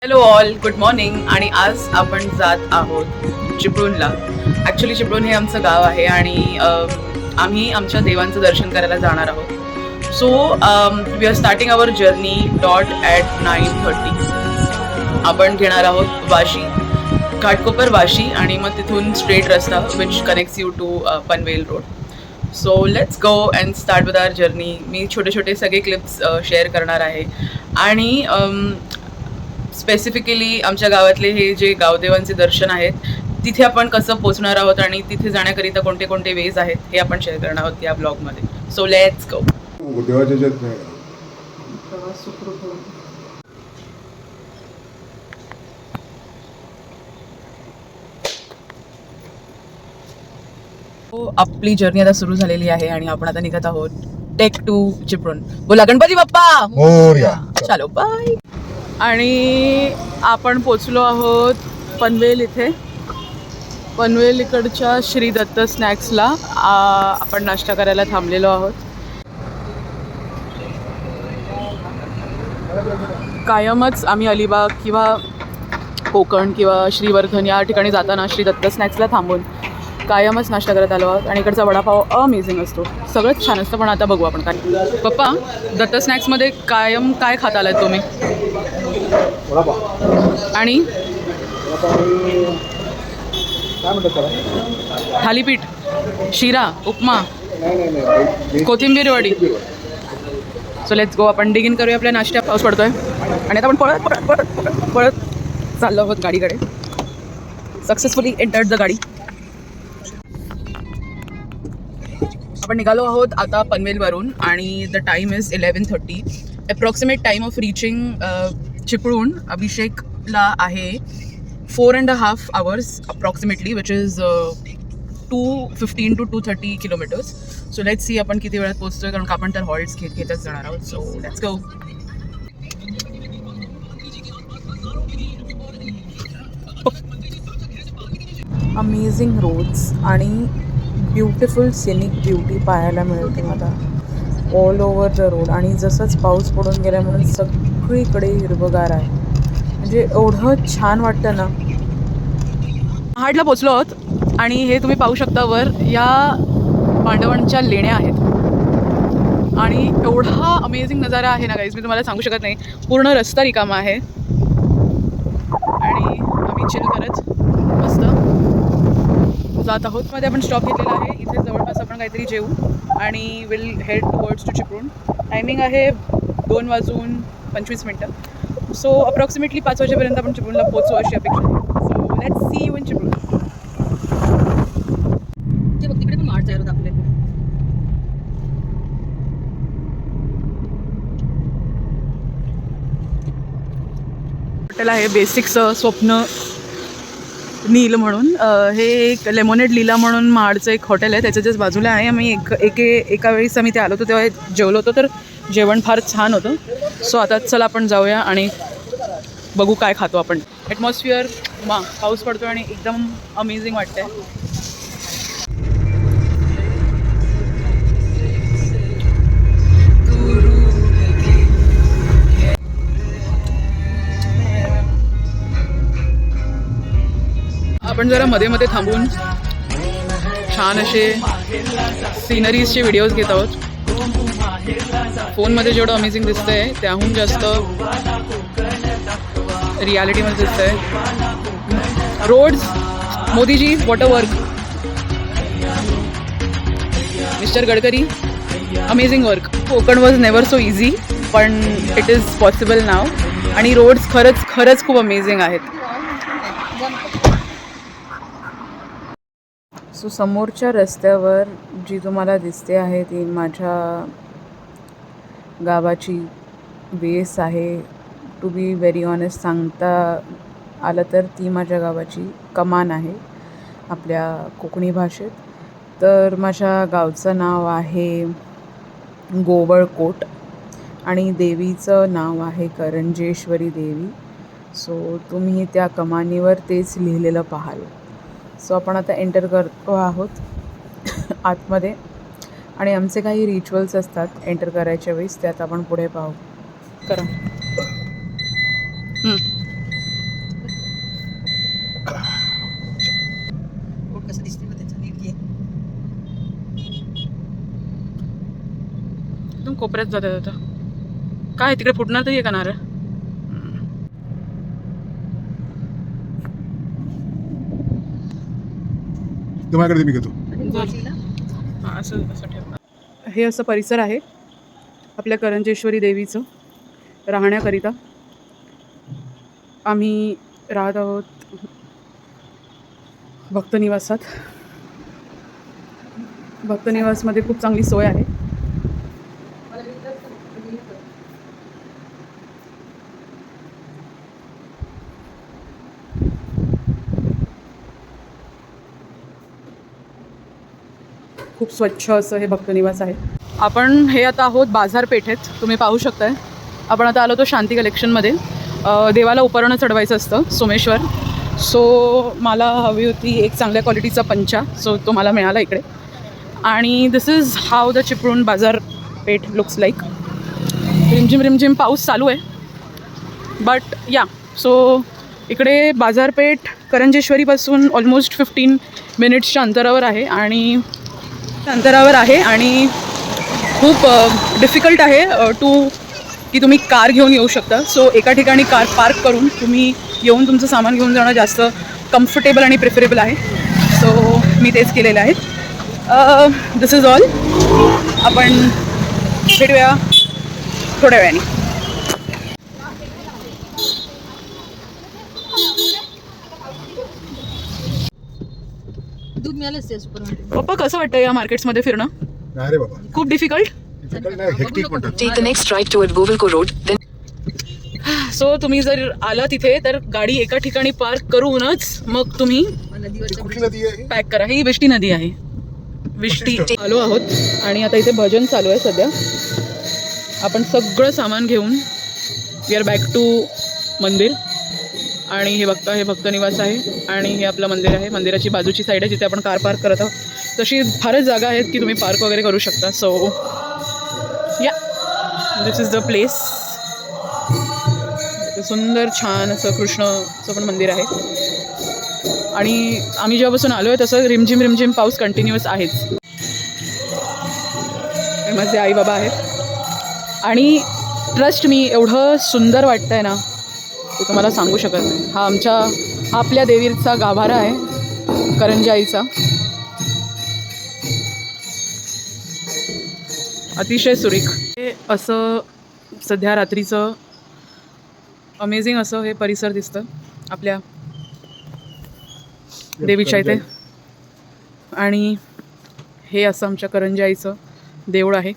Hello all, good morning. आणि आज आपण जात आहोत चिपळूणला. ॲक्च्युली चिपळूण हे आमचं गाव आहे आणि आम्ही आमच्या देवांचं दर्शन करायला जाणार आहोत. So we are starting our journey dot at 9:30. आपण घेणार आहोत वाशी, घाटकोपर वाशी, आणि मग तिथून स्ट्रेट रस्ता which connects you to Panvel road. So let's go and start with our journey. मी छोटे छोटे सगळे क्लिप्स शेअर करणार आहे आणि स्पेसिफिकली आमच्या गावातले हे जे गावदेवांचे दर्शन आहेत तिथे आपण कसं पोहोचणार आहोत आणि तिथे जाण्याकरिता कोणते कोणते वेज आहेत हे आपण शेअर करणार आहोत या ब्लॉगमध्ये. सो लेट्स गो. देवाच्या ह्याच्यात नाही. आपली जर्नी आता सुरू झालेली आहे आणि आपण आता निघत आहोत टेक टू चिपळूण. बोला गणपती बाप्पा मोरया. चलो बाय. आणि आपण पोचलो आहोत पनवेल इथे. पनवेल इकडच्या श्री दत्त स्नॅक्सला आपण नाश्ता करायला थांबलेलो आहोत. कायमच आम्ही अलिबाग किंवा कोकण किंवा श्रीवर्धन या ठिकाणी जाताना श्री दत्त स्नॅक्सला थांबून कायमच नाश्ता करत आलो आहोत. आणि इकडचा वडापाव अमेझिंग असतो, सगळंच छान असतं. पण आता बघू आपण काय. पप्पा, दत्त स्नॅक्समध्ये कायम काय खाता आलात तुम्ही? आणि थालीपीठ, शिरा, उपमा, कोथिंबीर वडी. सो लेट्स गो. आपण डिग इन करूया आपल्या नाश्त्यात. पाऊस पडतोय आणि आता आपण पळत पळत पळत पळत पळत चाललो आहोत गाडीकडे. सक्सेसफुली एंटर्ड द गाडी. आपण निघालो आहोत आता पनवेलवरून आणि the time is 11:30. Approximate time of reaching Chiplun अभिषेकला आहे 4.5 hours approximately, which is 215 to 230 kilometers. So let's see आपण किती वेळात पोहोचतोय, कारण का आपण तर हॉल्ट्स घेतच जाणार आहोत. So let's go. Amazing roads आणि ब्युटिफुल सिनिक ब्युटी पाहायला मिळते मला ऑल ओव्हर द रोड. आणि जसंच पाऊस पडून गेला म्हणून सगळीकडे हिरवगार आहे. म्हणजे एवढं छान वाटतं ना. महाडला पोचलो आहोत आणि हे तुम्ही पाहू शकता वर या पांडवांच्या लेण्या आहेत आणि एवढा अमेझिंग नजारा आहे ना गाईज, मी तुम्हाला सांगू शकत नाही. पूर्ण रस्ता रिकामा आहे आणि आम्ही चिल करत मस्त जात आहोत. मध्ये आपण स्टॉप घेतलेला आहे इथे जवळपास. आपण काहीतरी जेवू आणि will head towards to Chiplun. Timing आहे 2:25. सो अप्रॉक्सिमेटली 5 वाजेपर्यंत आपण चिपळूणला पोहोचू अशी अपेक्षा आहे. So let's C you in Chiplun. ते बघ तिकडे पण मार्च तयार होत आपल्या. हॉटेल आहे बेसिक्स स्वप्न नील म्हणून. हे एक लेमोनेड लीला म्हणून महाडचं एक हॉटेल आहे, त्याच्या जस्ट बाजूला आहे. आम्ही एका वेळेस आम्ही ते आलो होतो तेव्हा जेवलो होतो, तर जेवण फार छान होतं. सो आता चला आपण जाऊया आणि बघू काय खातो आपण. ॲटमॉस्फिअर पाऊस पडतो आणि एकदम अमेझिंग वाटतंय. आपण जरा मध्ये मध्ये थांबून छान असे सिनरीजचे व्हिडिओज घेत आहोत. फोनमध्ये जेवढं अमेझिंग दिसतंय त्याहून जास्त रियालिटीमध्ये दिसतंय. Roads, Modiji water work, mister Gadkari, amazing work. Konkan was never so easy पण इट इज पॉसिबल नाव. आणि रोड्स खरंच खरंच खूप अमेझिंग आहेत. सो समोरच्या रस्त्यावर जी तुम्हाला दिसते आहे ती माझ्या गावाची बेस आहे. टू बी व्हेरी ऑनेस्ट सांगता आलं तर ती माझ्या गावाची कमान आहे आपल्या कोकणी भाषेत. तर माझ्या गावचं नाव आहे गोवळकोट आणि देवीचं नाव आहे करंजेश्वरी देवी. सो तुम्ही त्या कमानीवर तेच लिहिलेलं पाहाल. सो आपण आता एंटर करतो आहोत आतमध्ये आणि आमचे काही रिच्युअल्स असतात एंटर करायच्या वेळेस, त्यात आपण पुढे पाहू. करा. कोपऱ्यात जातात आता. काय तिकडे फुटणार तरी आहे का नारळ? तुम्हाकडे मी घेतो. हां, असं असं ठेव. हे असं परिसर आहे आपल्या करंजेश्वरी देवीचं राहण्याकरिता. आम्ही राहत आहोत भक्तनिवासात. भक्तनिवासमध्ये खूप चांगली सोय आहे. खूप स्वच्छ असं हे भक्तनिवास आहे. आपण हे आता आहोत बाजारपेठेत. तुम्ही पाहू शकताय आपण आता आलो तो शांती कलेक्शनमध्ये. देवाला उपरणं चढवायचं असतं सोमेश्वर. सो मला हवी होती एक चांगल्या क्वालिटीचा पंचा. सो तो मला मिळाला इकडे. आणि दिस इज हाव द चिपळूण बाजारपेठ लुक्स लाईक. रिमझिम रिमझिम पाऊस चालू आहे. बट या सो इकडे बाजारपेठ करंजेश्वरीपासून ऑलमोस्ट 15 मिनिट्सच्या अंतरावर आहे आणि खूप डिफिकल्ट आहे की तुम्ही कार घेऊन येऊ शकता. सो एका ठिकाणी कार पार्क करून तुम्ही येऊन तुमचं सामान घेऊन जाणं जास्त कम्फर्टेबल आणि प्रिफरेबल आहे. सो मी तेच केलेलं आहे. दिस इज ऑल. आपण भेटूया थोड्या वेळाने. दूध मिळालंच ते सुपरमार्केट. पप्पा कसं वाटतं या मार्केट्समध्ये फिरणं? नाही रे बाबा, खूप डिफिकल्ट. हेक्टिक म्हणतात. Take the next right toward Wovilco Road, then so तुम्ही जर आला तिथे तर गाडी एका ठिकाणी पार्क करूनच मग तुम्ही नदीवरच्या कुठली नदी आहे? पॅक करा. ही विष्टी नदी आहे. विष्टी आलो आहोत आणि आता इथे भजन चालू आहे सध्या. आपण सगळं सामान घेऊन वी आर बॅक टू मंदिर. आणि हे बघता हे भक्तनिवास आहे आणि हे आपलं मंदिर आहे. मंदिराची बाजूची साईड आहे जिथे आपण कार पार्क करत आहोत. तशी फारच जागा आहेत की तुम्ही पार्क वगैरे करू शकता. सो या दिस इज द प्लेस. सुंदर छान असं कृष्णाचं पण मंदिर आहे. आणि आम्ही जेव्हापासून आलो आहे तसं रिमझिम रिमझिम पाऊस कंटिन्युअस आहेच. माझे आई बाबा आहेत आणि ट्रस्ट मी एवढं सुंदर वाटतं आहे ना ते तुम्हाला सांगू शकत नाही. हा आपल्या देवीचा गाभारा आहे करंजी आईचा. अतिशय सुरेख हे असं सध्या रात्रीचं अमेझिंग असं हे परिसर दिसतं आपल्या देवीच्या इथे. आणि हे असं आमच्या करंजी आईचं देऊळ आहे.